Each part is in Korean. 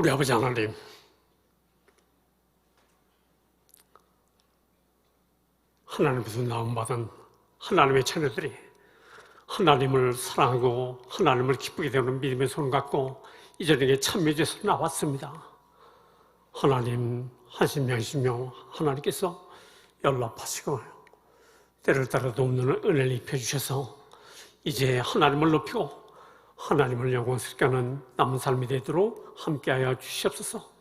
우리 아버지 하나님, 하나님께서 나음받은 하나님의 자녀들이 하나님을 사랑하고 하나님을 기쁘게 되는 믿음의 손을 갖고 이 자리에 참여해서 나왔습니다. 하나님 한심명심명 하나님께서 연락하시고 때를 따라도 없는 은혜를 입혀주셔서 이제 하나님을 높이고 하나님을 영광스럽게 하는 남은 삶이 되도록 함께하여 주시옵소서.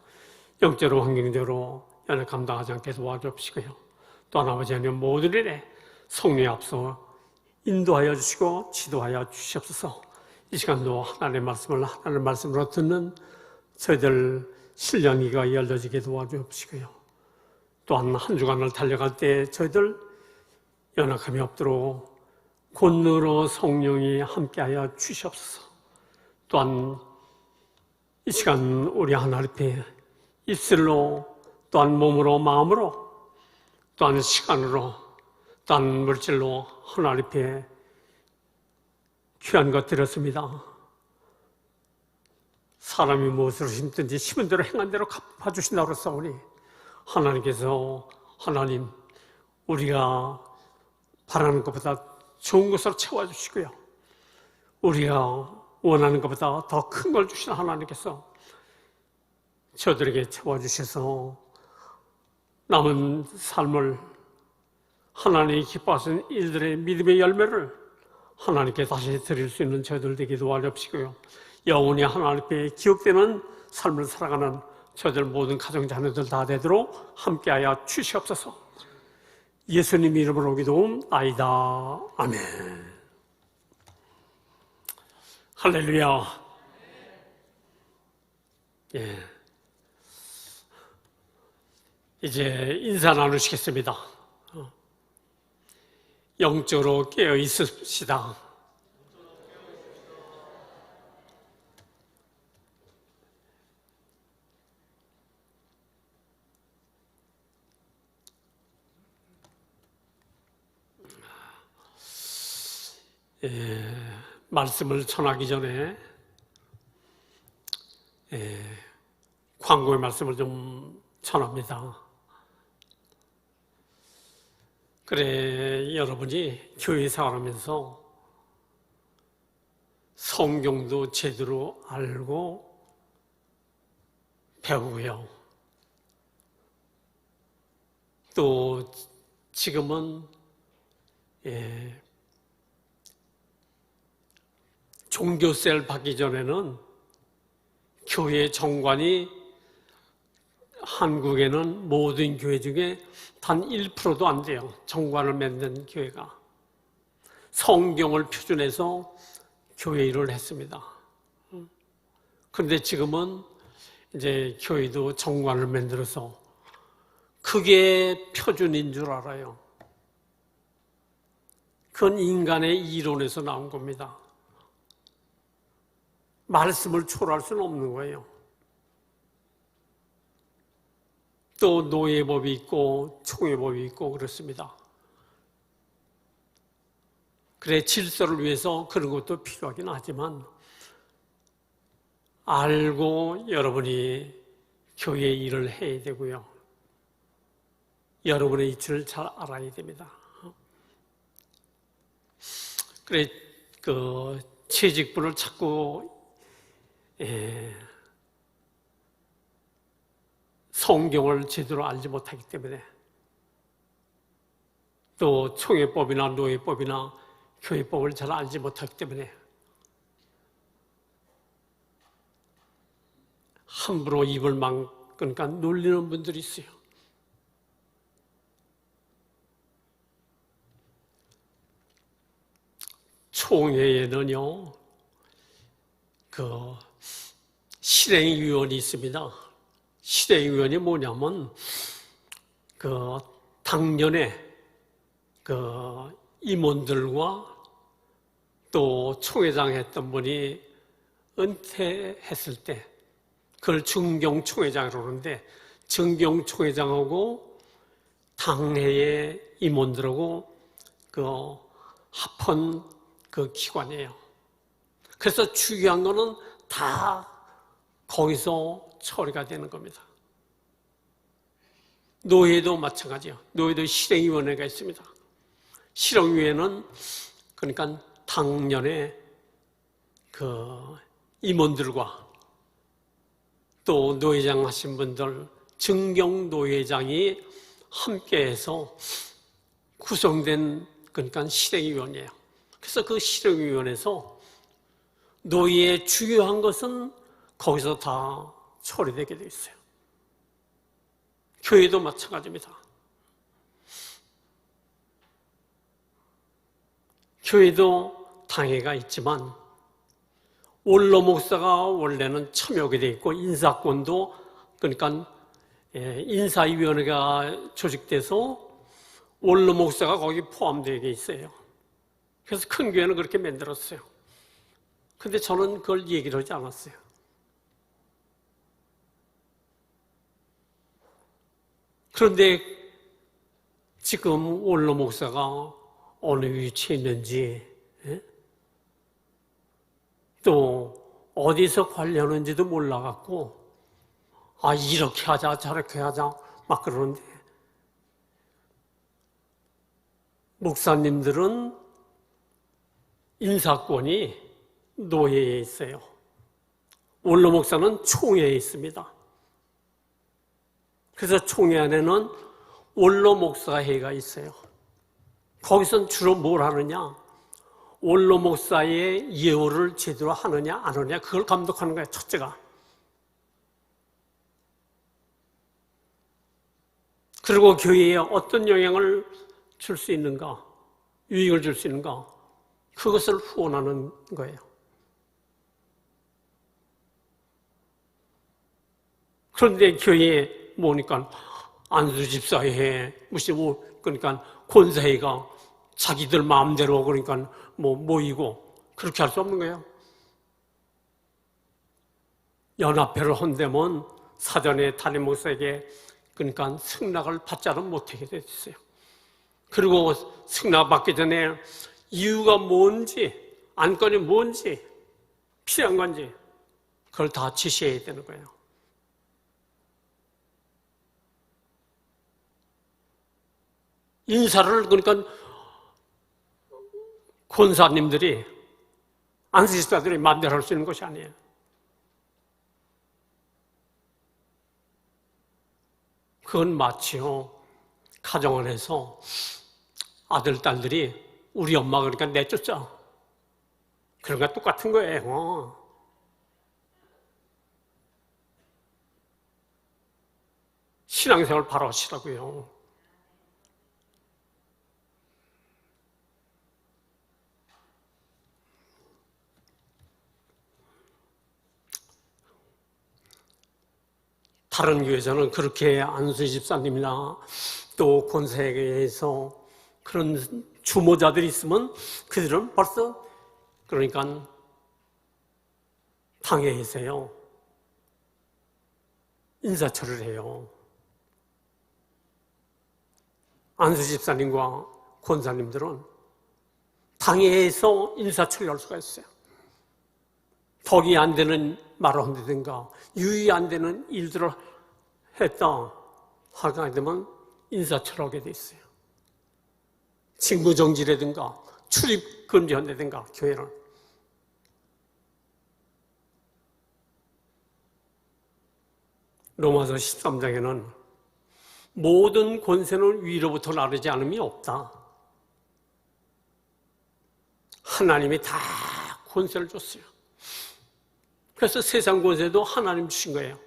영적으로 환경적으로 연약 감당하지 않게 도와주시고요. 또한 아버지 하나님 모든 일에 성령에 앞서 인도하여 주시고 지도하여 주시옵소서. 이 시간도 하나님의 말씀을 하나님의 말씀으로 듣는 저희들 신령이가 열려지게 도와주시고요. 또한 한 주간을 달려갈 때 저희들 연약함이 없도록 권능으로 성령이 함께하여 주시옵소서. 또한 이 시간 우리 하나님 앞에 입술로 또한 몸으로 마음으로 또한 시간으로 또한 물질로 하나님 앞에 귀한 것 드렸습니다. 사람이 무엇으로 심든지 심은 대로 행한 대로 갚아주신다고 그랬사오니 하나님께서 하나님 우리가 바라는 것보다 좋은 것으로 채워주시고요. 우리가 원하는 것보다 더 큰 걸 주신 하나님께서 저들에게 채워주셔서 남은 삶을 하나님이 기뻐하시는 일들의 믿음의 열매를 하나님께 다시 드릴 수 있는 저희들 되게 도와주시고요. 영원히 하나님 앞에 기억되는 삶을 살아가는 저희들 모든 가정자녀들 다 되도록 함께하여 주시옵소서. 예수님 이름으로 기도하옵나이다. 아멘. 할렐루야. 예. 이제 인사 나누시겠습니다. 영적으로 깨어 있읍시다. 말씀을 전하기 전에 광고의 말씀을 좀 전합니다. 그래, 여러분이 교회 생활하면서 성경도 제대로 알고 배우고요. 또 지금은 종교세를 받기 전에는 교회 정관이 한국에는 모든 교회 중에 단 1%도 안 돼요. 정관을 맺는 교회가. 성경을 표준해서 교회 일을 했습니다. 그런데 지금은 이제 교회도 정관을 만들어서 그게 표준인 줄 알아요. 그건 인간의 이론에서 나온 겁니다. 말씀을 초월할 수는 없는 거예요. 또 노예법이 있고 총회법이 있고 그렇습니다. 그래, 질서를 위해서 그런 것도 필요하긴 하지만 알고 여러분이 교회 일을 해야 되고요. 여러분의 이치를 잘 알아야 됩니다. 그래, 채직분을 찾고 성경을 제대로 알지 못하기 때문에 또 총회법이나 노예법이나 교회법을 잘 알지 못하기 때문에 함부로 입을 막으니까 놀리는 분들이 있어요. 총회에는요, 실행위원이 있습니다. 실행위원이 뭐냐면, 당년에 임원들과 또 총회장 했던 분이 은퇴했을 때, 그걸 증경총회장이라고 그러는데, 증경총회장하고 당회의 임원들하고 합한 기관이에요. 그래서 중요한 거는 다 거기서 처리가 되는 겁니다. 노예도 마찬가지요. 노예도 실행위원회가 있습니다. 실행위원회는 그러니까 당년에 그 임원들과 또 노회장 하신 분들, 증경 노회장이 함께해서 구성된 그러니까 실행위원회예요. 그래서 그 실행위원회에서 노예의 중요한 것은 거기서 다 처리되게 돼 있어요. 교회도 마찬가지입니다. 교회도 당회가 있지만 원로 목사가 원래는 참여하게 돼 있고 인사권도 그러니까 인사위원회가 조직돼서 원로 목사가 거기 포함되어 있어요. 그래서 큰 교회는 그렇게 만들었어요. 근데 저는 그걸 얘기를 하지 않았어요. 그런데 지금 원로 목사가 어느 위치에 있는지 또 어디서 관리하는지도 몰라갖고 이렇게 하자 저렇게 하자 막 그러는데 목사님들은 인사권이 노예에 있어요. 원로 목사는 총회에 있습니다. 그래서 총회 안에는 원로 목사회가 있어요. 거기서는 주로 뭘 하느냐? 원로 목사의 예우를 제대로 하느냐 안 하느냐 그걸 감독하는 거예요. 첫째가. 그리고 교회에 어떤 영향을 줄 수 있는가, 유익을 줄 수 있는가 그것을 후원하는 거예요. 그런데 교회에 모으니까 안수집사회 무슨 그러니까 권사회가 자기들 마음대로 그러니까 모이고 그렇게 할 수 없는 거예요. 연합회를 한다면 사전에 담임 목사에게 그러니까 승낙을 받지는 못하게 돼 있어요. 그리고 승낙 받기 전에 이유가 뭔지, 안건이 뭔지, 필요한 건지 그걸 다 지시해야 되는 거예요. 인사를 그러니까 권사님들이 안수집사들이 마음대로 할 수 있는 것이 아니에요. 그건 마치요 가정 안에서 아들, 딸들이 우리 엄마 그러니까 내쫓자. 그런 거 똑같은 거예요. 신앙생활 바로 하시라고요. 다른 교회에서는 그렇게 안수희 집사님이나 또 권사회에서 그런 주모자들이 있으면 그들은 벌써 그러니까 당회에서요 인사처리를 해요. 안수희 집사님과 권사님들은 당회에서 인사처리할 수가 있어요. 덕이 안 되는 말을 한다든가 유의 안 되는 일들을 했다 하게 되면 인사처리하게 돼 있어요. 직무정지라든가 출입 금지한다든가 교회를. 로마서 13장에는 모든 권세는 위로부터 나르지 않음이 없다. 하나님이 다 권세를 줬어요. 그래서 세상 권세도 하나님 주신 거예요.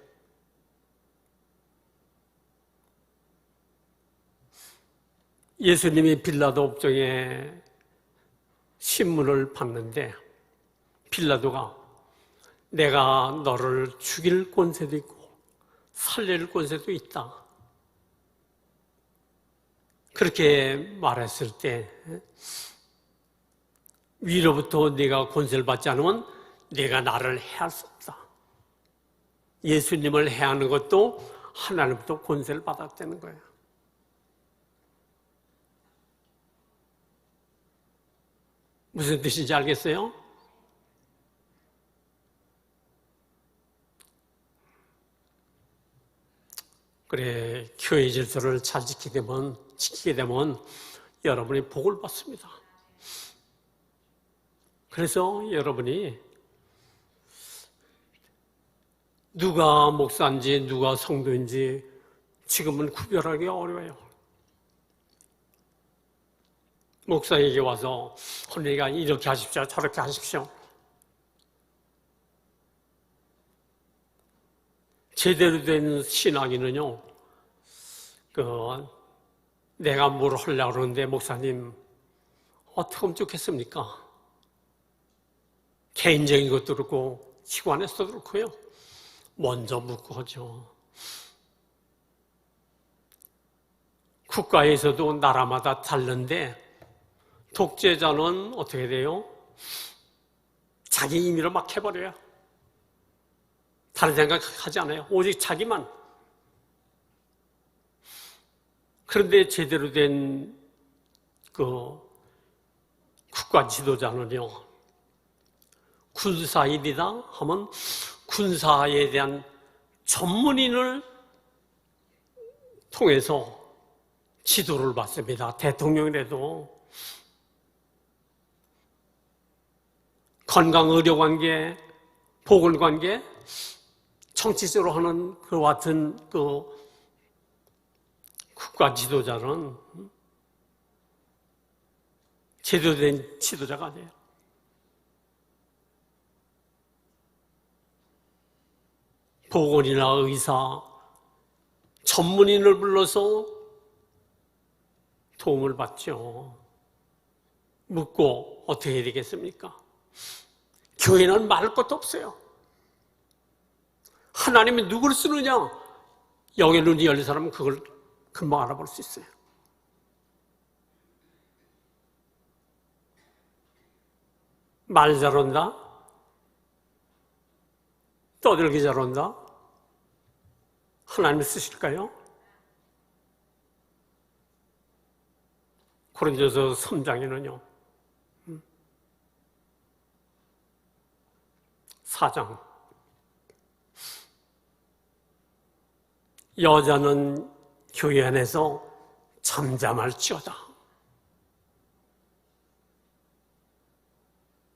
예수님이 빌라도 업종에 신문을 받는데 빌라도가 내가 너를 죽일 권세도 있고 살릴 권세도 있다. 그렇게 말했을 때 위로부터 네가 권세를 받지 않으면 네가 나를 해할 수 없다. 예수님을 해하는 것도 하나님부터 권세를 받았다는 거예요. 무슨 뜻인지 알겠어요? 그래, 교회 질서를 잘 지키게 되면 여러분이 복을 받습니다. 그래서 여러분이 누가 목사인지 누가 성도인지 지금은 구별하기 어려워요. 목사에게 와서 혼내가 이렇게 하십시오, 저렇게 하십시오. 제대로 된 신앙인은요, 내가 뭘 하려고 그러는데 목사님 어떻게 하면 좋겠습니까? 개인적인 것도 그렇고 기관에서도 그렇고요. 먼저 묻고 하죠. 국가에서도 나라마다 다른데 독재자는 어떻게 돼요? 자기 임의로 막 해버려요. 다른 생각하지 않아요. 오직 자기만. 그런데 제대로 된 국가 지도자는요, 군사일이다 하면 군사에 대한 전문인을 통해서 지도를 받습니다. 대통령이라도. 건강의료관계, 보건관계, 정치적으로 하는 그와 같은 국가 지도자는 제대로 된 지도자가 아니에요. 보건이나 의사, 전문인을 불러서 도움을 받죠. 묻고 어떻게 해야 되겠습니까? 교회는 말할 것도 없어요. 하나님이 누구를 쓰느냐? 영의 눈이 열린 사람은 그걸 금방 알아볼 수 있어요. 말 잘한다? 떠들기 잘한다? 하나님이 쓰실까요? 고린도서 3장에는요, 4장, 여자는 교회 안에서 잠잠할지어다.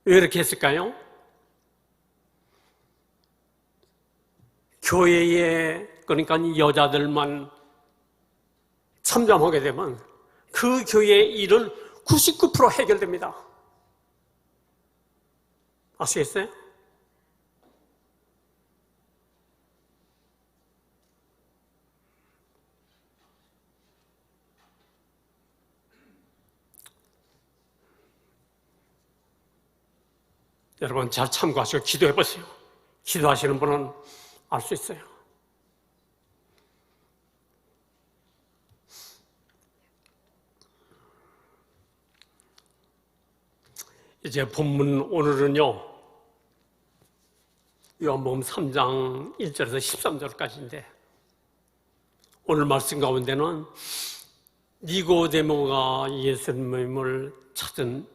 왜 이렇게 했을까요? 교회에, 그러니까 여자들만 잠잠하게 되면 그 교회의 일은 99% 해결됩니다. 아시겠어요? 여러분 잘 참고하시고 기도해 보세요. 기도하시는 분은 알 수 있어요. 이제 본문 오늘은요, 요한복음 3장 1절에서 13절까지인데 오늘 말씀 가운데는 니고데모가 예수님을 찾은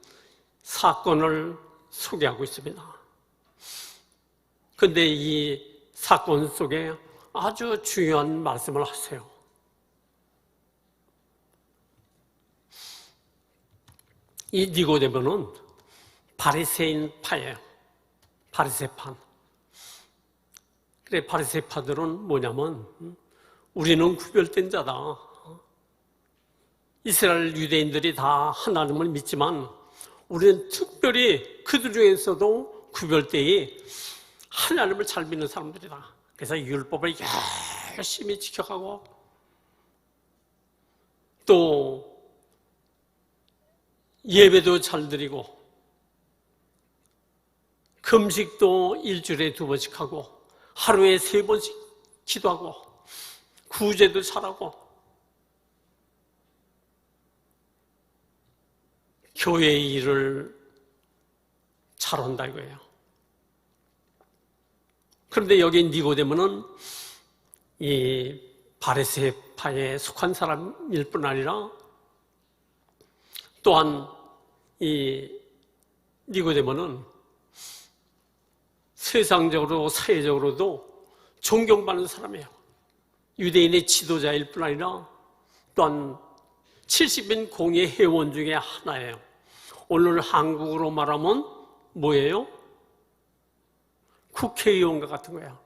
사건을 소개하고 있습니다. 그런데 이 사건 속에 아주 중요한 말씀을 하세요. 이 니고데모는 바리새인파예요. 바리새파. 그래, 바리새파들은 뭐냐면 우리는 구별된 자다. 이스라엘 유대인들이 다 하나님을 믿지만 우리는 특별히 그들 중에서도 구별되이 하나님을 잘 믿는 사람들이다. 그래서 율법을 열심히 지켜가고 또 예배도 잘 드리고 금식도 일주일에 2번씩 하고 하루에 3번씩 기도하고 구제도 잘하고 교회의 일을 잘한다 이거예요. 그런데 여기 니고데모는 이 바리새파에 속한 사람일 뿐 아니라 또한 이 니고데모는 세상적으로 사회적으로도 존경받는 사람이에요. 유대인의 지도자일 뿐 아니라 또한 70인 공예 회원 중에 하나예요. 오늘 한국으로 말하면 뭐예요? 국회의원과 같은 거야.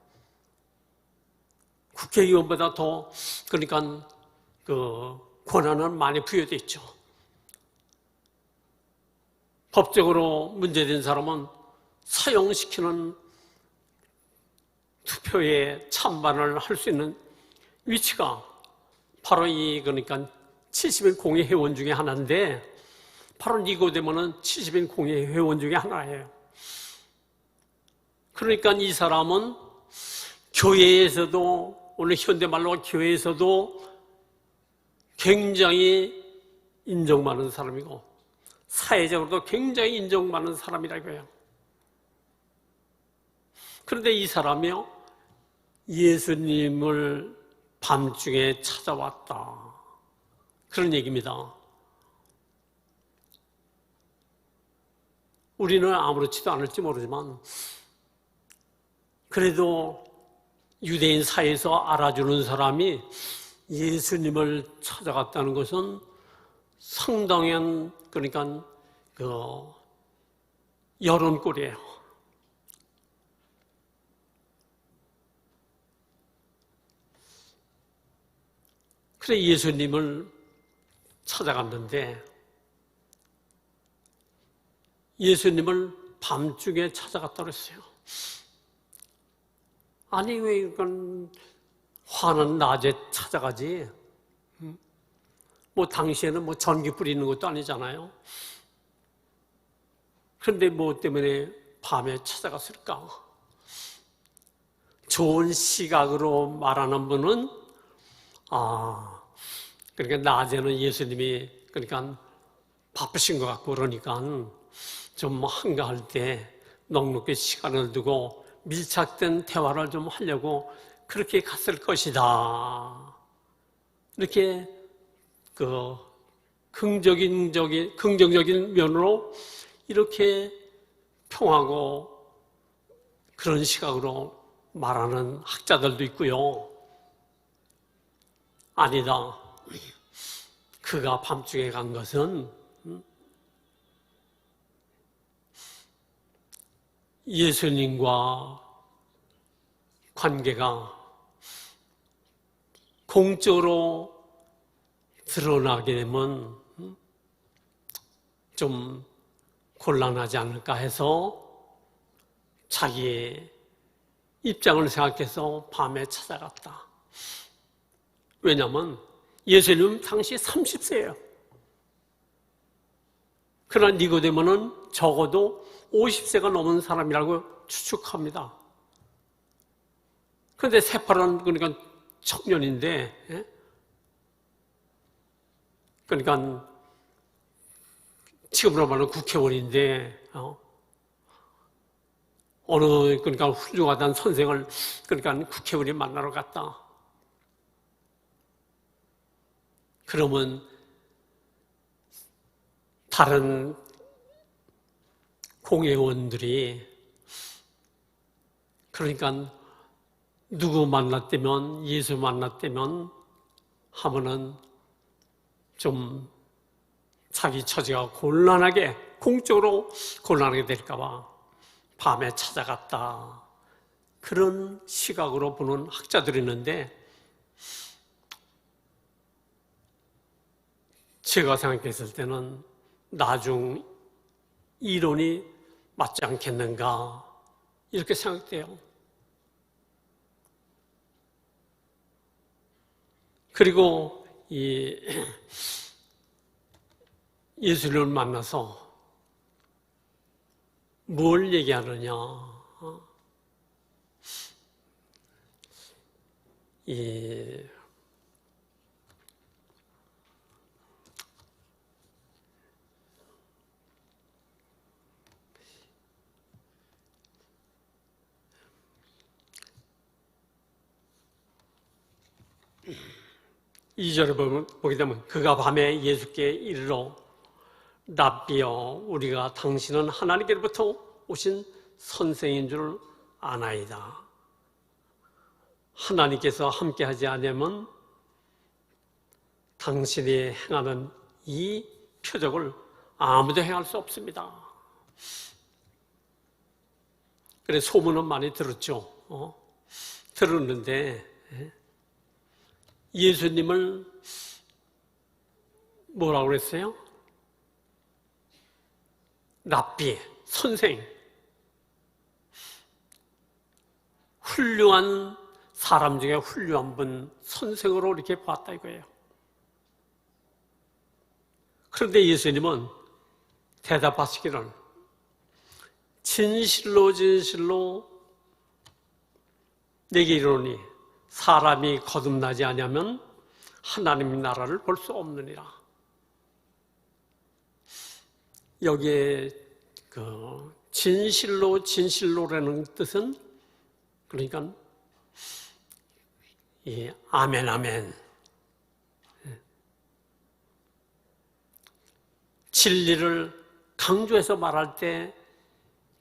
국회의원보다 더 그러니까 그 권한은 많이 부여되어 있죠. 법적으로 문제된 사람은 사용시키는 투표에 찬반을 할 수 있는 위치가 바로 이 그러니까 70인 공예 회원 중에 하나인데, 바로 니고데모는 70인 공예 회원 중에 하나예요. 그러니까 이 사람은 교회에서도, 오늘 현대말로 교회에서도 굉장히 인정받는 사람이고 사회적으로도 굉장히 인정받는 사람이라고 해요. 그런데 이 사람이요, 예수님을 밤중에 찾아왔다, 그런 얘기입니다. 우리는 아무렇지도 않을지 모르지만 그래도 유대인 사이에서 알아주는 사람이 예수님을 찾아갔다는 것은 상당한 그러니까 그 여론꼴이에요. 그래 예수님을 찾아갔는데, 예수님을 밤중에 찾아갔다고 했어요. 아니 왜 이건 화는 낮에 찾아가지? 뭐 당시에는 뭐 전기 뿌리는 것도 아니잖아요. 그런데 뭐 때문에 밤에 찾아갔을까? 좋은 시각으로 말하는 분은 그러니까 낮에는 예수님이 그러니까 바쁘신 것 같고 그러니까 좀 한가할 때 넉넉히 시간을 두고 밀착된 대화를 좀 하려고 그렇게 갔을 것이다. 이렇게 그 긍정적인 면으로 이렇게 평하고 그런 시각으로 말하는 학자들도 있고요. 아니다, 그가 밤중에 간 것은 예수님과 관계가 공적으로 드러나게 되면 좀 곤란하지 않을까 해서 자기의 입장을 생각해서 밤에 찾아갔다. 왜냐하면 예수님 당시 30세예요. 그러나 니고데모는 적어도 50세가 넘은 사람이라고 추측합니다. 그런데 새파란 그러니까 청년인데, 그러니까 지금으로 말하면 국회의원인데 어느 그러니까 훌륭하다는 선생을 그러니까 국회의원이 만나러 갔다. 그러면 다른 공회의원들이 그러니까 누구 만났다면, 예수 만났다면 하면은 좀 자기 처지가 곤란하게, 공적으로 곤란하게 될까봐 밤에 찾아갔다, 그런 시각으로 보는 학자들이 있는데, 제가 생각했을 때는 나중 이론이 맞지 않겠는가 이렇게 생각돼요. 그리고 이 예수님을 만나서 뭘 얘기하느냐, 이 2절을 보게 되면 그가 밤에 예수께 이르러 랍비여, 우리가 당신은 하나님께로부터 오신 선생인 줄 아나이다. 하나님께서 함께하지 않으면 당신이 행하는 이 표적을 아무도 행할 수 없습니다. 그래 소문은 많이 들었죠. 들었는데 예수님을 뭐라고 그랬어요? 랍비, 선생, 훌륭한 사람 중에 훌륭한 분, 선생으로 이렇게 봤다 이거예요. 그런데 예수님은 대답하시기를 진실로 진실로 내게 이르노니 사람이 거듭나지 아니하면 하나님 나라를 볼 수 없느니라. 여기에 그 진실로 진실로라는 뜻은 그러니까 이 아멘 아멘 진리를 강조해서 말할 때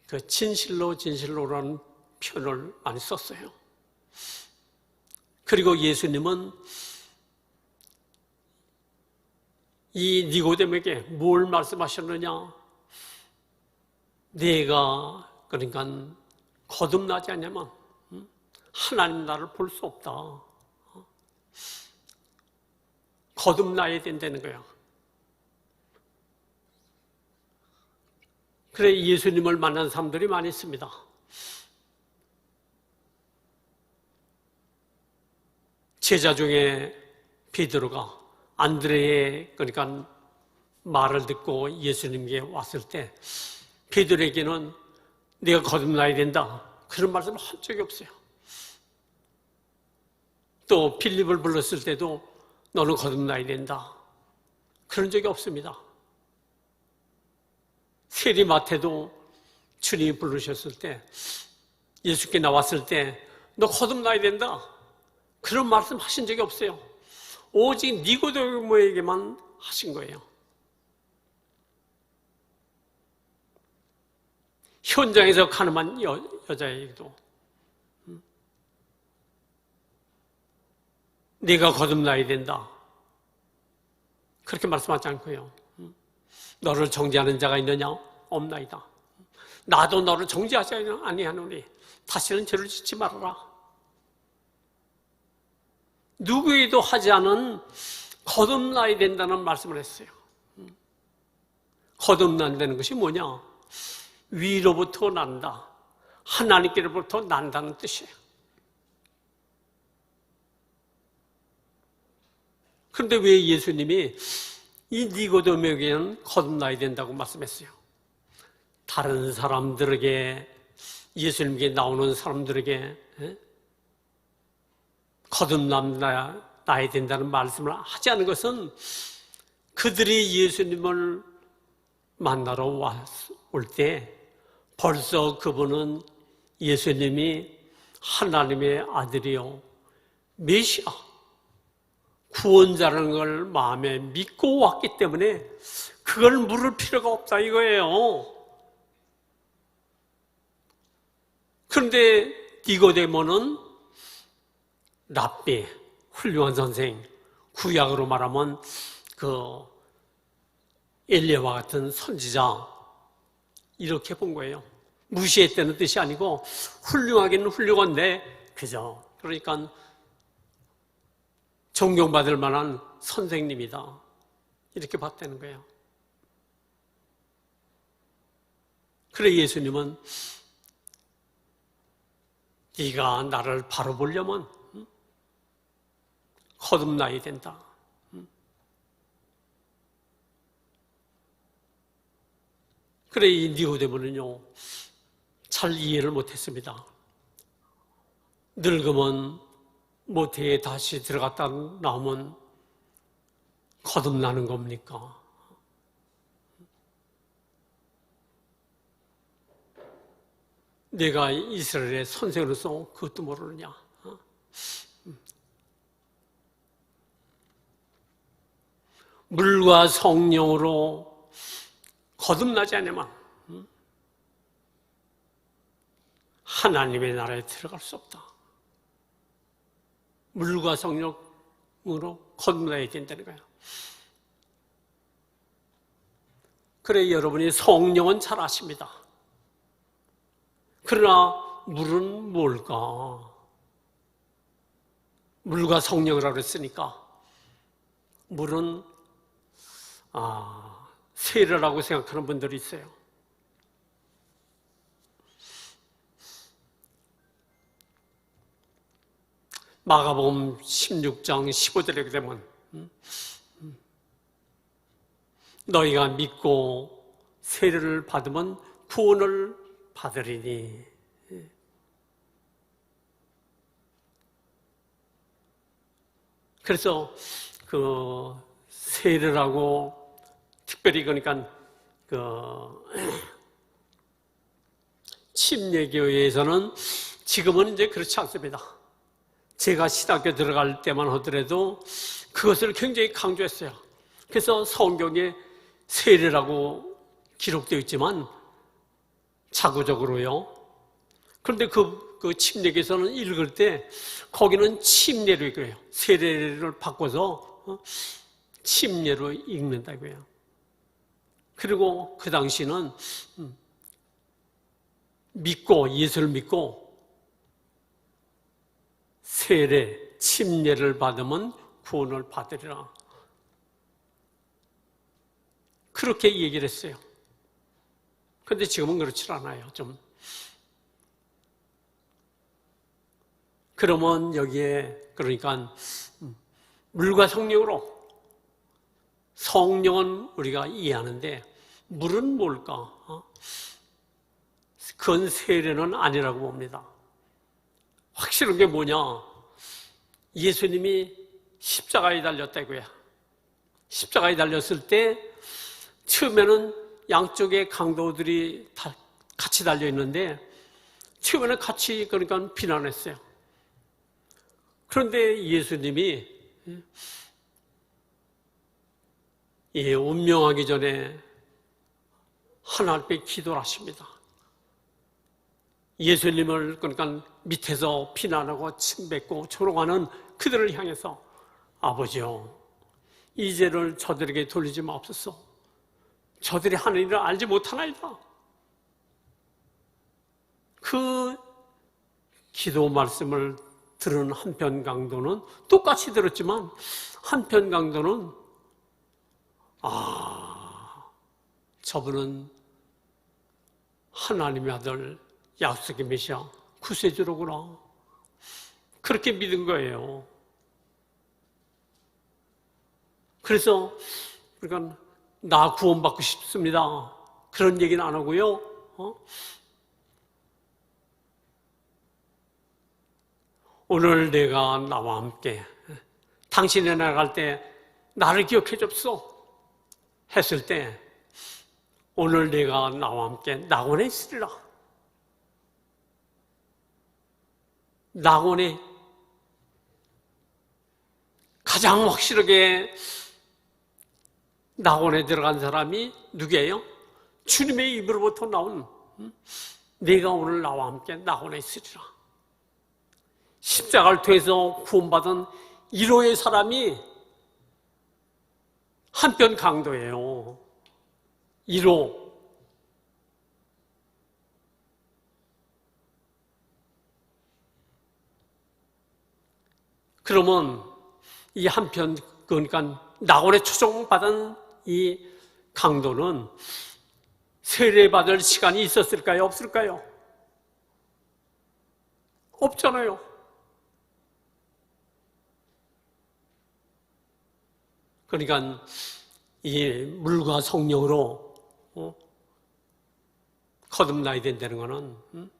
그 진실로 진실로라는 표현을 많이 썼어요. 그리고 예수님은 이 니고데모에게 뭘 말씀하셨느냐? 내가 그러니까 거듭나지 않냐면 하나님 나라를 볼 수 없다. 거듭나야 된다는 거야. 그래 예수님을 만난 사람들이 많이 있습니다. 제자 중에 베드로가 안드레의 그러니까 말을 듣고 예수님께 왔을 때 베드로에게는 내가 거듭나야 된다 그런 말씀을 한 적이 없어요. 또 빌립을 불렀을 때도 너는 거듭나야 된다 그런 적이 없습니다. 세리마태도 주님이 부르셨을 때 예수께 나왔을 때 너 거듭나야 된다 그런 말씀 하신 적이 없어요. 오직 니고데모에게만 하신 거예요. 현장에서 가늠한 여자에게도 네가 거듭나야 된다 그렇게 말씀하지 않고요. 너를 정죄하는 자가 있느냐? 없나이다. 나도 너를 정죄하지 아니하노니 다시는 죄를 짓지 말아라. 누구에도 하지 않은 거듭나야 된다는 말씀을 했어요. 거듭난다는 것이 뭐냐? 위로부터 난다. 하나님께로부터 난다는 뜻이에요. 그런데 왜 예수님이 이 니고데모에게는 거듭나야 된다고 말씀했어요? 다른 사람들에게 예수님께 나오는 사람들에게 거듭나야 된다는 말씀을 하지 않은 것은 그들이 예수님을 만나러 올 때 벌써 그분은 예수님이 하나님의 아들이요 메시아 구원자라는 걸 마음에 믿고 왔기 때문에 그걸 물을 필요가 없다 이거예요. 그런데 니고데모는 랍비, 훌륭한 선생, 구약으로 말하면 그 엘리야와 같은 선지자 이렇게 본 거예요. 무시했다는 뜻이 아니고 훌륭하기는 훌륭한데 그죠? 그러니까 존경받을 만한 선생님이다 이렇게 봤다는 거예요. 그래 예수님은 네가 나를 바로 보려면 거듭나야 된다. 그래 이 니고데모는요 잘 이해를 못했습니다. 늙으면 모태에 다시 들어갔다 나오면 거듭나는 겁니까? 내가 이스라엘의 선생으로서 그것도 모르느냐? 물과 성령으로 거듭나지 않으면 하나님의 나라에 들어갈 수 없다. 물과 성령으로 거듭나야 된다는 거예요. 그래 여러분이 성령은 잘 아십니다. 그러나 물은 뭘까? 물과 성령이라고 그랬으니까 물은 세례라고 생각하는 분들이 있어요. 마가복음 16장 15절에 되면 너희가 믿고 세례를 받으면 구원을 받으리니. 그래서 그 세례라고 특별히 그러니까 침례교회에서는 지금은 이제 그렇지 않습니다. 제가 신학교 들어갈 때만 하더라도 그것을 굉장히 강조했어요. 그래서 성경에 세례라고 기록되어 있지만 자구적으로요. 그런데 그 침례교에서는 읽을 때 거기는 침례로 읽어요. 세례를 바꿔서 침례로 읽는다고요. 그리고 그 당시는 예수를 믿고 세례, 침례를 받으면 구원을 받으리라. 그렇게 얘기를 했어요. 그런데 지금은 그렇지 않아요. 좀. 그러면 여기에 그러니까 물과 성령으로, 성령은 우리가 이해하는데 물은 뭘까? 그건 세례는 아니라고 봅니다. 확실한 게 뭐냐? 예수님이 십자가에 달렸다고요. 십자가에 달렸을 때 처음에는 양쪽에 강도들이 다 같이 달려 있는데 처음에는 같이 그러니까 비난했어요. 그런데 예수님이 운명하기 전에 하나님 앞에 기도를 하십니다. 예수님을 그러니까 밑에서 비난하고 침뱉고 조롱하는 그들을 향해서 아버지요, 이 죄를 저들에게 돌리지 마옵소서. 저들이 하는 일을 알지 못하나이다. 그 기도 말씀을 들은 한편 강도는 똑같이 들었지만 한편 강도는 저분은 하나님의 아들 약속의 메시아 구세주로구나. 그렇게 믿은 거예요. 그래서 그러니까 나 구원받고 싶습니다. 그런 얘기는 안 하고요. 오늘 내가 나와 함께 당신이 나갈 때 나를 기억해 줍소 했을 때 오늘 내가 나와 함께 낙원에 있으리라. 낙원에 가장 확실하게 낙원에 들어간 사람이 누구예요? 주님의 입으로부터 나온 내가 오늘 나와 함께 낙원에 있으리라. 십자가를 통해서 구원받은 1호의 사람이 한편 강도예요. 1호. 그러면 이 한편 그러니까 낙원에 초청받은 이 강도는 세례받을 시간이 있었을까요? 없을까요? 없잖아요. 그러니까 이 물과 성령으로 거듭나야 된다는 것은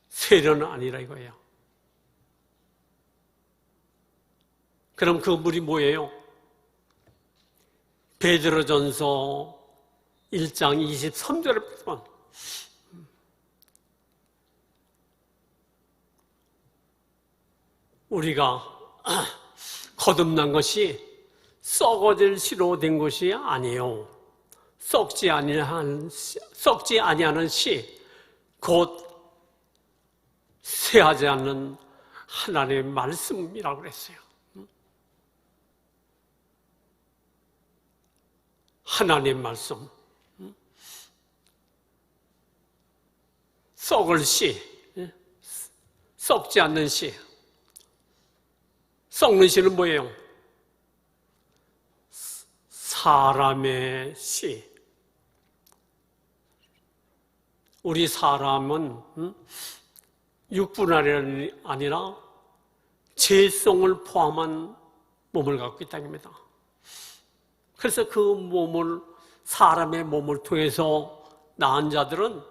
세례는 아니라 이거예요. 그럼 그 물이 뭐예요? 베드로전서 1장 23절에 보면 우리가 거듭난 것이 썩어질 씨로 된 것이 아니에요. 썩지 아니하는 씨, 곧 쇠하지 않는 하나님의 말씀이라고 그랬어요. 하나님의 말씀. 썩을 씨, 썩지 않는 씨. 썩는 씨는 뭐예요? 사람의 씨. 우리 사람은 육분이 아니라 죄성을 포함한 몸을 갖고 있다는 겁니다. 그래서 그 몸을, 사람의 몸을 통해서 낳은 자들은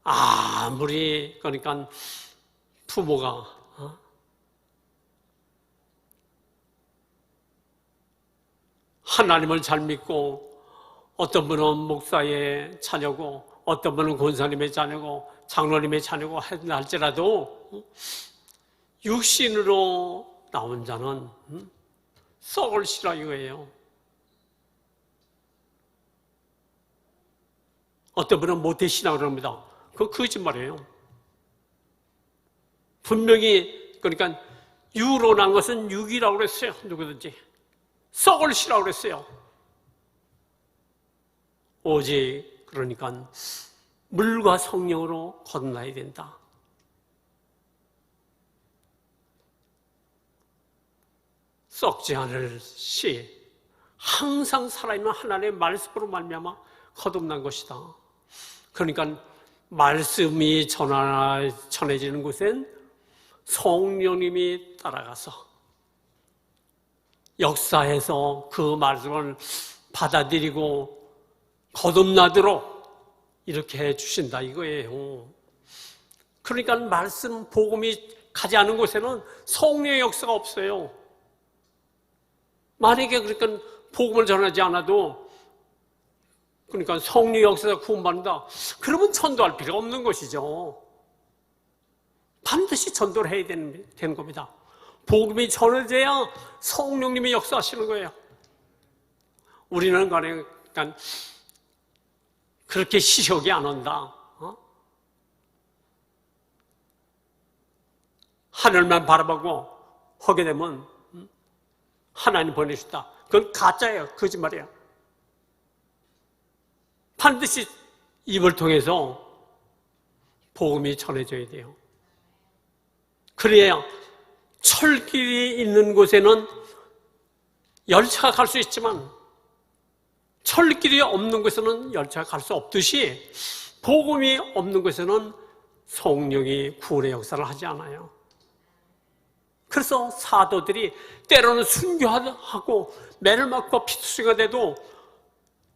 아무리, 그러니까 부모가 하나님을 잘 믿고, 어떤 분은 목사의 자녀고, 어떤 분은 권사님의 자녀고, 장로님의 자녀고 할지라도 육신으로 나온 자는 썩을 씨라 이거예요. 어떤 분은 모태신앙을 합니다. 그거 거짓말이에요. 분명히, 그러니까 유로 난 것은 육이라고 그랬어요. 누구든지. 썩을 씨라고 그랬어요. 오직 그러니까 물과 성령으로 거듭나야 된다. 썩지 않을 씨, 항상 살아있는 하나님의 말씀으로 말미암아 거듭난 것이다. 그러니까 말씀이 전해지는 곳엔 성령님이 따라가서 역사해서 그 말씀을 받아들이고 거듭나도록 이렇게 해주신다 이거예요. 그러니까 말씀, 복음이 가지 않은 곳에는 성령의 역사가 없어요. 만약에 그러니까 복음을 전하지 않아도, 그러니까 성령의 역사가 구원받는다, 그러면 전도할 필요가 없는 것이죠. 반드시 전도를 해야 되는 겁니다. 복음이 전해져야 성령님이 역사하시는 거예요. 우리는 그러니까 그렇게 시력이 안 온다. 하늘만 바라보고 하게 되면 하나님 보내주다. 그건 가짜예요. 거짓말이에요. 반드시 입을 통해서 복음이 전해져야 돼요. 그래야 철길이 있는 곳에는 열차가 갈 수 있지만 철길이 없는 곳에는 열차가 갈 수 없듯이 복음이 없는 곳에는 성령이 구원의 역사를 하지 않아요. 그래서 사도들이 때로는 순교하고 매를 맞고 피투성이가 돼도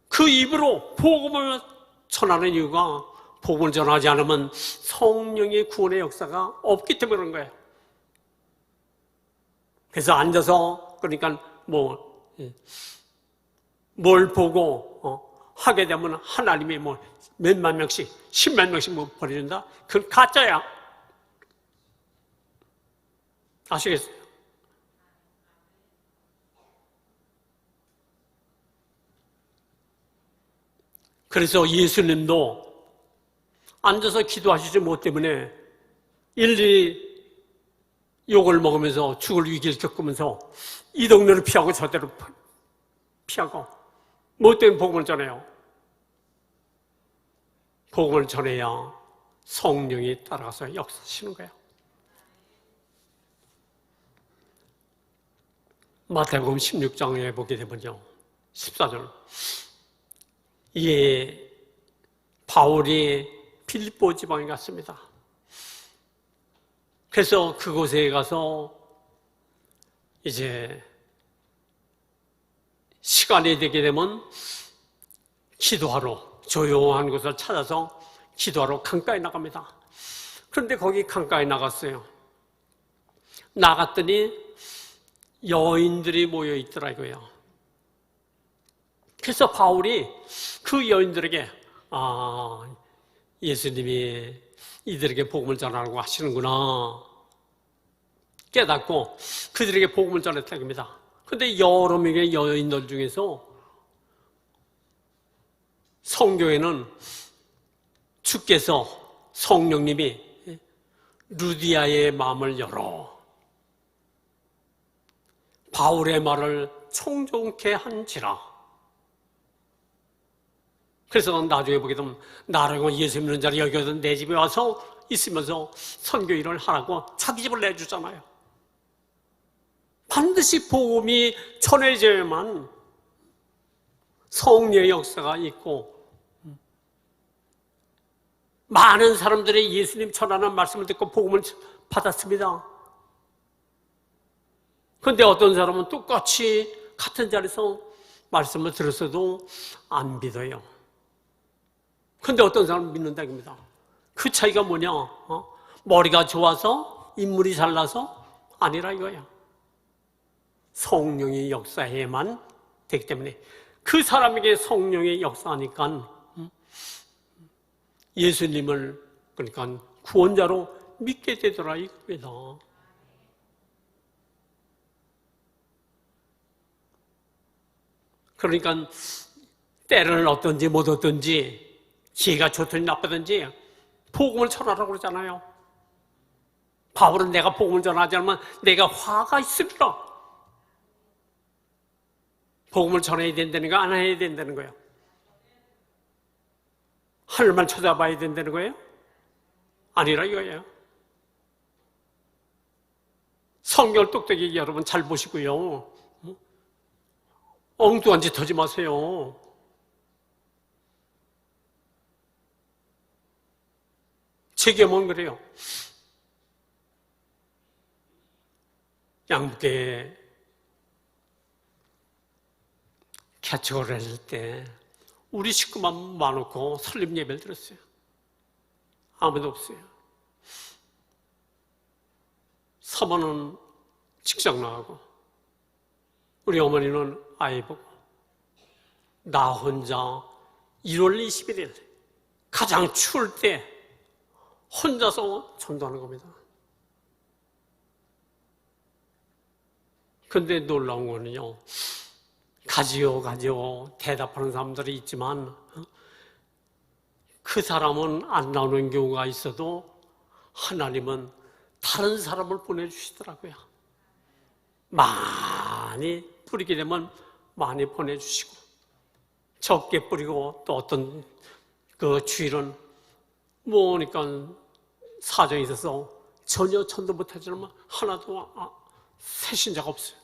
그 입으로 복음을 전하는 이유가, 복음을 전하지 않으면 성령의 구원의 역사가 없기 때문에 그런 거예요. 그래서 앉아서 그러니까 뭘 보고 하게 되면 하나님이 몇만 명씩, 10만 명씩 보내준다? 그건 가짜야. 아시겠어요? 그래서 예수님도 앉아서 기도하시지 못 때문에 일일이 욕을 먹으면서 죽을 위기를 겪으면서 이 동네를 피하고 저대로 피하고, 뭐 때문에 복음을 전해요? 복음을 전해야 성령이 따라가서 역사하시는 거예요. 마태복음 16장에 보게 되면요, 14절. 예, 바울이 빌립보 지방에 갔습니다. 그래서 그곳에 가서 이제 시간이 되게 되면 기도하러, 조용한 곳을 찾아서 기도하러 강가에 나갑니다. 그런데 거기 강가에 나갔어요. 나갔더니 여인들이 모여 있더라고요. 그래서 바울이 그 여인들에게, 예수님이 이들에게 복음을 전하라고 하시는구나 깨닫고 그들에게 복음을 전했다고 합니다. 그런데 여러 명의 여인들 중에서 성경에는 주께서 성령님이 루디아의 마음을 열어 바울의 말을 총종케 한지라. 그래서 나중에 보게 되면 나라고 예수 믿는 자를 여기거든 내 집에 와서 있으면서 선교 일을 하라고 자기 집을 내주잖아요. 반드시 복음이 전해져야만 성령의 역사가 있고 많은 사람들이 예수님 전하는 말씀을 듣고 복음을 받았습니다. 그런데 어떤 사람은 똑같이 같은 자리에서 말씀을 들었어도 안 믿어요. 그런데 어떤 사람은 믿는다 입니다. 그 차이가 뭐냐? 머리가 좋아서 인물이 잘나서 아니라 이거야. 성령의 역사에만 되기 때문에 그 사람에게 성령의 역사하니까 예수님을 그러니까 구원자로 믿게 되더라 이겁니다. 그러니까 때를 얻든지 못 얻든지 기회가 좋든지 나쁘든지 복음을 전하라고 그러잖아요. 바울은 내가 복음을 전하지 않으면 내가 화가 있으리라. 복음을 전해야 된다는 거 안 해야 된다는 거예요. 하늘만 찾아봐야 된다는 거예요? 아니라 이거예요. 성경을 똑똑히 여러분 잘 보시고요. 엉뚱한 짓 하지 마세요. 제 경험은 그래요. 양북에 개척을 했을 때 우리 식구만 많고 설립 예배를 드렸어요. 아무도 없어요. 사모는 직장 나가고 우리 어머니는 아이 보고 나 혼자 1월 21일 가장 추울 때 혼자서 전도하는 겁니다. 그런데 놀라운 거는요. 가지요 대답하는 사람들이 있지만 그 사람은 안 나오는 경우가 있어도 하나님은 다른 사람을 보내주시더라고요. 많이 뿌리게 되면 많이 보내주시고 적게 뿌리고 또 어떤 그 주일은 뭐니까 사정이 있어서 전혀 전도 못하지만 하나도 새신자가 없어요.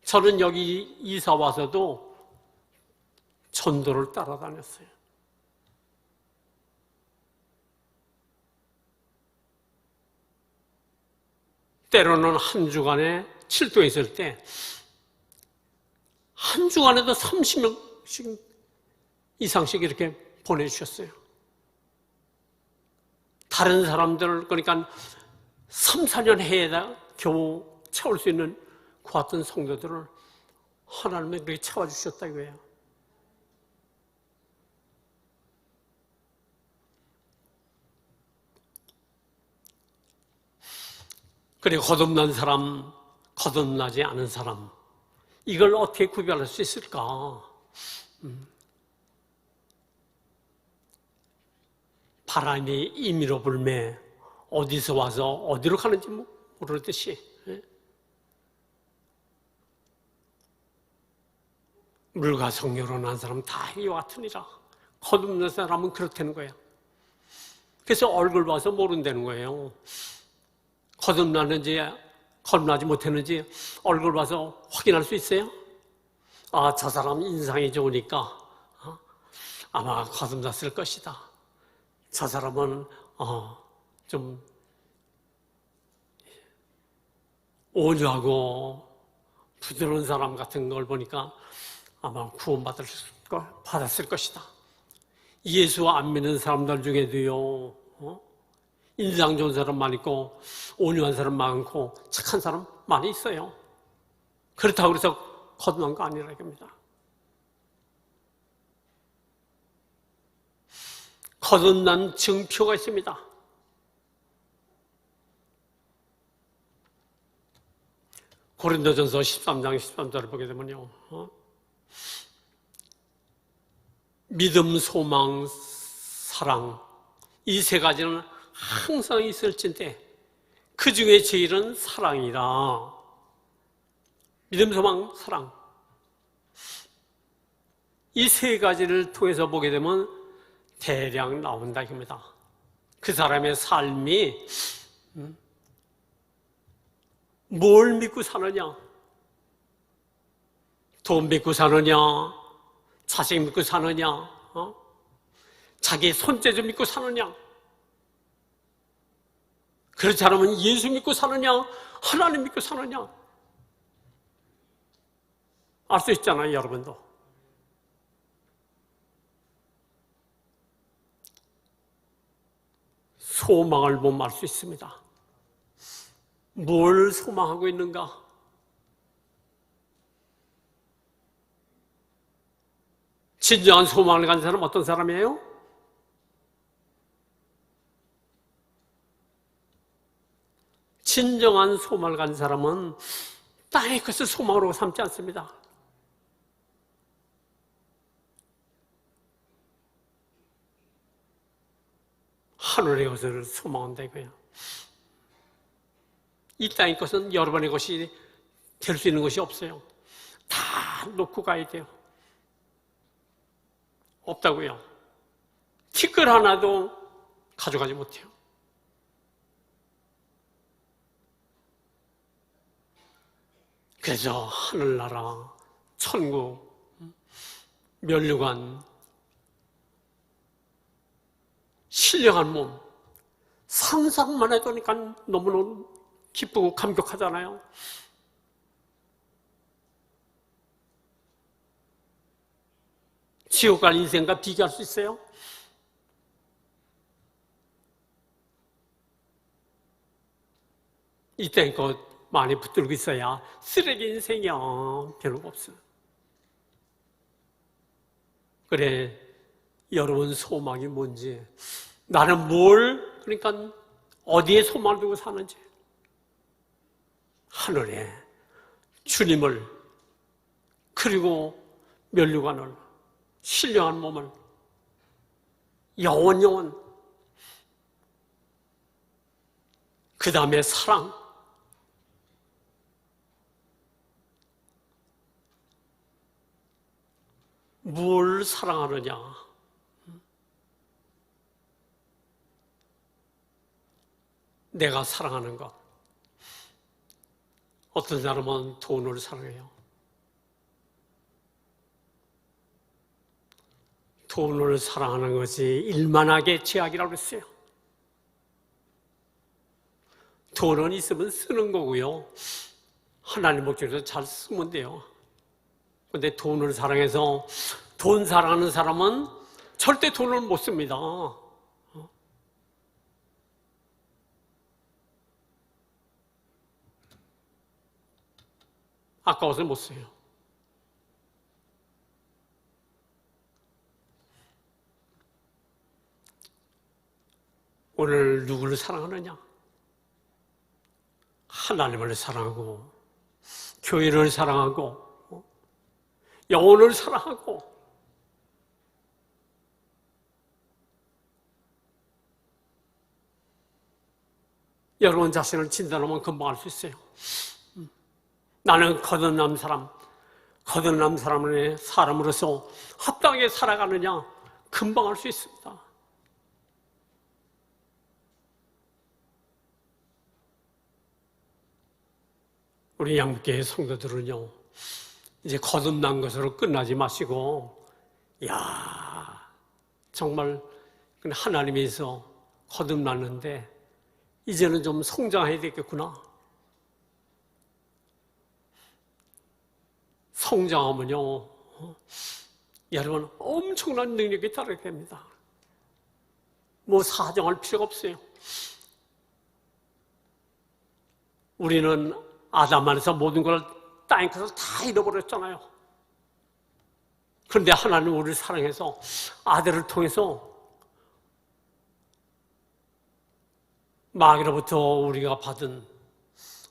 저는 여기 이사 와서도 전도를 따라다녔어요. 때로는 한 주간에 7도에 있을 때 한 주간에도 30명씩 이상씩 이렇게 보내주셨어요. 다른 사람들 그러니까 3, 4년 해에다 겨우 채울 수 있는 그 같은 성도들을 하나님이 그렇게 채워주셨다 이거예요. 그리고 거듭난 사람, 거듭나지 않은 사람 이걸 어떻게 구별할 수 있을까? 바람이 임의로 불매 어디서 와서 어디로 가는지 모르듯이 물과 성령으로 난 사람은 다 이와 같으니라. 거듭난 사람은 그렇다는 거예요. 그래서 얼굴 봐서 모른다는 거예요. 거듭났는지 거듭나지 못했는지 얼굴 봐서 확인할 수 있어요? 아, 저 사람 인상이 좋으니까 아마 거듭났을 것이다. 저 사람은 좀 온유하고 부드러운 사람 같은 걸 보니까 아마 받았을 것이다. 예수 안 믿는 사람들 중에도요, 인상 좋은 사람 많이 있고, 온유한 사람 많고, 착한 사람 많이 있어요. 그렇다고 해서 거듭난 거 아니라 이겁니다. 거듭난 증표가 있습니다. 고린도전서 13장 13절을 보게 되면요. 믿음, 소망, 사랑, 이 세 가지는 항상 있을진데 그 중에 제일은 사랑이다. 믿음, 소망, 사랑. 이 세 가지를 통해서 보게 되면 대략 나온다 이겁니다. 그 사람의 삶이 뭘 믿고 사느냐? 돈 믿고 사느냐? 자식 믿고 사느냐? 자기 손재주 믿고 사느냐? 그렇지 않으면 예수 믿고 사느냐? 하나님 믿고 사느냐? 알 수 있잖아요, 여러분도. 소망을 보면 알 수 있습니다. 뭘 소망하고 있는가? 진정한 소망을 가진 사람은 어떤 사람이에요? 진정한 소망을 가진 사람은 땅의 것을 소망으로 삼지 않습니다. 하늘의 것을 소망한다 이거예요. 이 땅의 것은 여러분의 것이 될 수 있는 것이 없어요. 다 놓고 가야 돼요. 없다고요. 티끌 하나도 가져가지 못해요. 그래서 하늘나라, 천국, 멸류관, 신령한 몸, 상상만 해도 너무너무 기쁘고 감격하잖아요. 지옥 갈 인생과 비교할 수 있어요? 이때껏 많이 붙들고 있어야 쓰레기 인생이야. 별로 없어요. 그래, 여러분 소망이 뭔지, 나는 그러니까 어디에 소망을 두고 사는지, 하늘에 주님을, 그리고 멸류관을, 신령한 몸을, 영원, 그 다음에 사랑, 뭘 사랑하느냐? 내가 사랑하는 것. 어떤 사람은 돈을 사랑해요. 돈을 사랑하는 것이 일만하게 죄악이라고 했어요. 돈은 있으면 쓰는 거고요. 하나님 목적에서 잘 쓰면 돼요. 근데 돈을 사랑해서 돈 사랑하는 사람은 절대 돈을 못 씁니다. 아까워서 못 써요. 오늘 누구를 사랑하느냐? 하나님을 사랑하고, 교회를 사랑하고, 영혼을 사랑하고, 여러분 자신을 진단하면 금방 알 수 있어요. 나는 거듭난 사람의 사람으로서 합당하게 살아가느냐? 금방 알 수 있습니다. 우리 양육교회 성도들은요, 이제 거듭난 것으로 끝나지 마시고, 정말 하나님에서 거듭났는데 이제는 좀 성장해야 되겠구나. 성장하면요, 여러분 엄청난 능력이 따르게 됩니다. 사정할 필요가 없어요. 우리는 아담 안에서 모든 걸 땅의 것을 다 잃어버렸잖아요. 그런데 하나님 우리를 사랑해서 아들을 통해서 마귀로부터 우리가 받은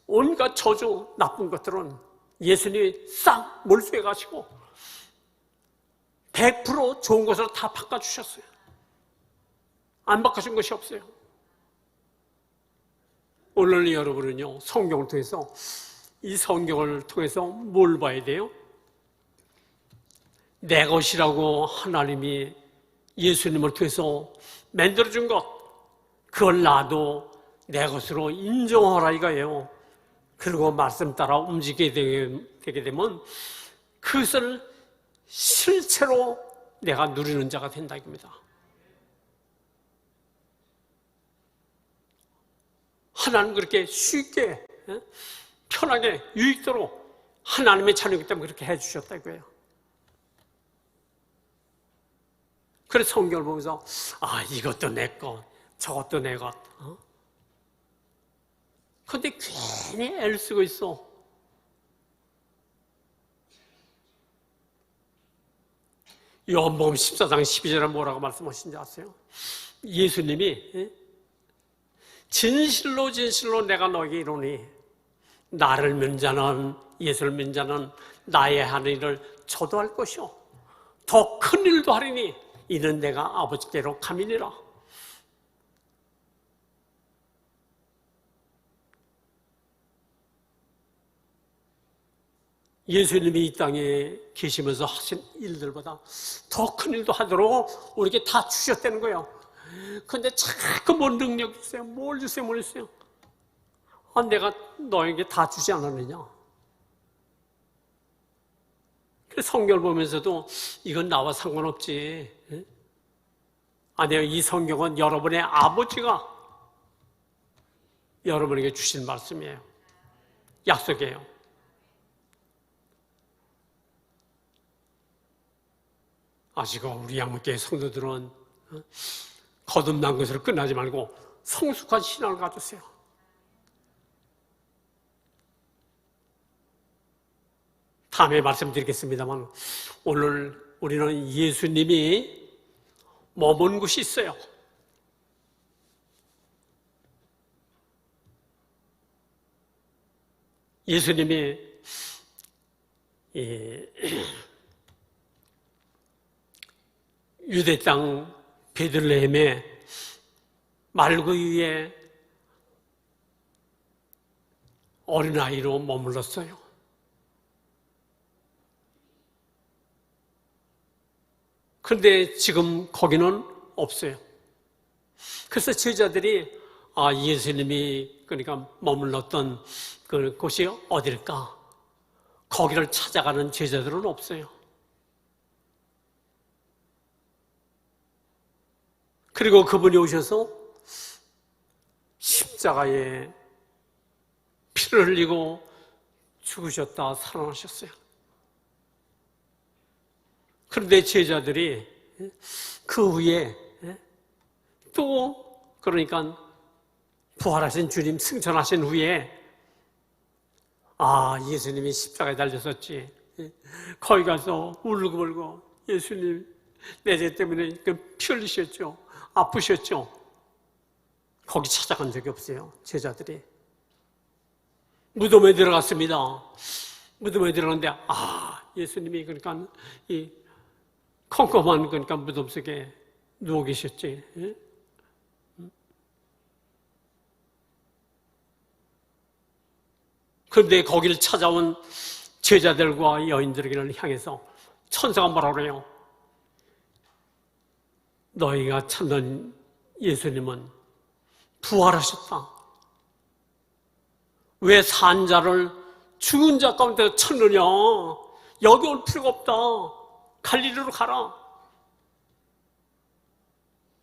온갖 저주, 나쁜 것들은 예수님이 싹 몰수해 가시고 100% 좋은 것으로 다 바꿔주셨어요. 안 바꿔준 것이 없어요. 오늘 여러분은요, 성경을 통해서, 이 성경을 통해서 뭘 봐야 돼요? 내 것이라고 하나님이 예수님을 통해서 만들어준 것, 그걸 나도 내 것으로 인정하라 이거예요. 그리고 말씀 따라 움직이게 되게 되면 그것을 실체로 내가 누리는 자가 된다 이겁니다. 하나님 그렇게 쉽게, 편하게, 유익도로 하나님의 자녀이기 때문에 그렇게 해주셨다 이거예요. 그래서 성경을 보면서 이것도 내 것, 저것도 내 것. 그런데 괜히 애를 쓰고 있어. 요한복음 14장 12절에 뭐라고 말씀하신지 아세요? 예수님이 진실로 진실로 내가 너에게 이르노니 나를 믿는 자는, 예수를 믿는 자는 나의 하는 일을 저도 할 것이요 더 큰 일도 하리니 이는 내가 아버지께로 감이니라. 예수님이 이 땅에 계시면서 하신 일들보다 더 큰 일도 하도록 우리에게 다 주셨다는 거예요. 그런데 자꾸 뭔 능력 있어요? 뭘 주세요? 뭘 주세요? 내가 너에게 다 주지 않았느냐? 그래서 성경을 보면서도 이건 나와 상관없지. 아니요, 이 성경은 여러분의 아버지가 여러분에게 주신 말씀이에요. 약속이에요. 아시고 우리 양육교회 성도들은 거듭난 것으로 끝나지 말고 성숙한 신앙을 가졌어요. 다음에 말씀드리겠습니다만 오늘 우리는 예수님이 머문 곳이 있어요. 예수님이 유대 땅 베들레헴의 말구 위에 어린아이로 머물렀어요. 그런데 지금 거기는 없어요. 그래서 제자들이 예수님이 그러니까 머물렀던 그 곳이 어딜까? 거기를 찾아가는 제자들은 없어요. 그리고 그분이 오셔서 십자가에 피를 흘리고 죽으셨다 살아나셨어요. 그런데 제자들이 그 후에 또 그러니까 부활하신 주님 승천하신 후에 예수님이 십자가에 달렸었지. 거기 가서 울고불고 예수님 내 죄 때문에 피 흘리셨죠. 아프셨죠. 거기 찾아간 적이 없어요. 제자들이. 무덤에 들어갔습니다. 무덤에 들어갔는데 예수님이 그러니까 이 컴컴한 그러니까 무덤 속에 누워 계셨지. 그런데 거기를 찾아온 제자들과 여인들에게를 향해서 천사가 뭐라 그래요? 너희가 찾는 예수님은 부활하셨다. 왜 산 자를 죽은 자 가운데 찾느냐? 여기 올 필요가 없다. 갈릴리로 가라.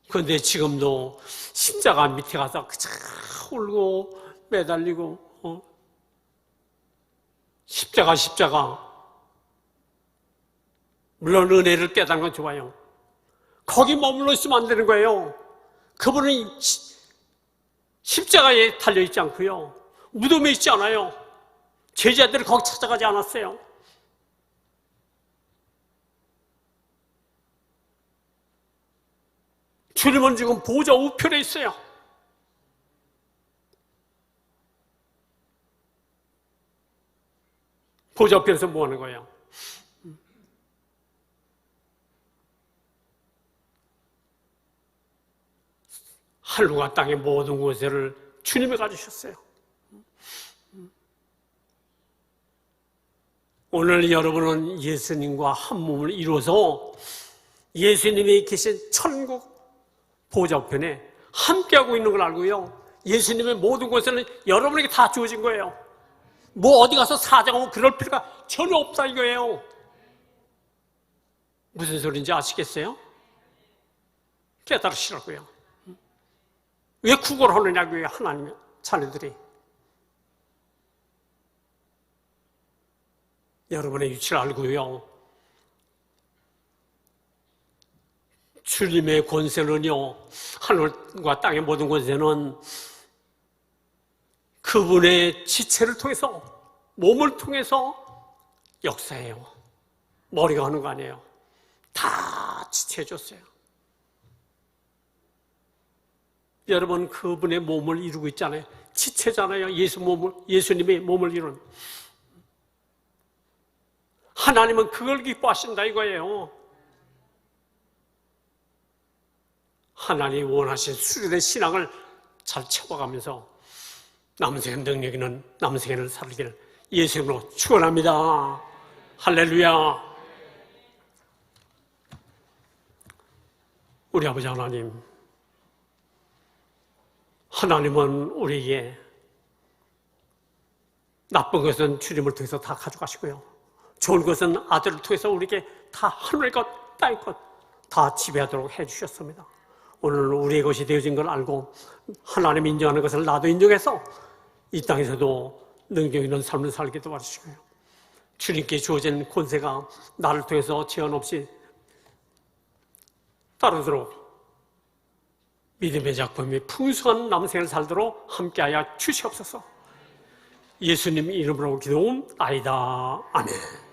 그런데 지금도 십자가 밑에 가서 그저 울고 매달리고 십자가 물론 은혜를 깨닫는 건 좋아요. 거기 머물러 있으면 안 되는 거예요. 그분은 십자가에 달려있지 않고요. 무덤에 있지 않아요. 제자들이 거기 찾아가지 않았어요. 주님은 지금 보좌 우편에 있어요. 보좌 우편에서 뭐 하는 거예요? 하늘과 땅의 모든 권세를 주님이 가지셨어요. 오늘 여러분은 예수님과 한 몸을 이루어서 예수님이 계신 천국 보좌편에 함께하고 있는 걸 알고요. 예수님의 모든 것은 여러분에게 다 주어진 거예요. 뭐 어디 가서 사정하고 그럴 필요가 전혀 없다 이거예요. 무슨 소리인지 아시겠어요? 깨달으시라고요. 왜 구걸 하느냐고요, 하나님의 자녀들이. 여러분의 위치를 알고요. 주님의 권세는요, 하늘과 땅의 모든 권세는 그분의 지체를 통해서, 몸을 통해서 역사해요. 머리가 하는 거 아니에요. 다 지체해줬어요. 여러분, 그분의 몸을 이루고 있잖아요. 지체잖아요. 예수님의 몸을 이룬. 하나님은 그걸 기뻐하신다 이거예요. 하나님이 원하신 수련의 신앙을 잘 채워가면서 남생의 능력 있는 남생을 살기를 예수님으로 축원합니다. 할렐루야. 우리 아버지 하나님은 우리에게 나쁜 것은 주님을 통해서 다 가져가시고요, 좋은 것은 아들을 통해서 우리에게 다 하늘의 것, 땅의 것 다 지배하도록 해주셨습니다. 오늘 우리의 것이 되어진 걸 알고 하나님 인정하는 것을 나도 인정해서 이 땅에서도 능력 있는 삶을 살게 도와주시고요, 주님께 주어진 권세가 나를 통해서 제한 없이 따르도록 믿음의 작품이 풍성한 남생을 살도록 함께하여 주시옵소서. 예수님 이름으로 기도하옵나이다. 아멘.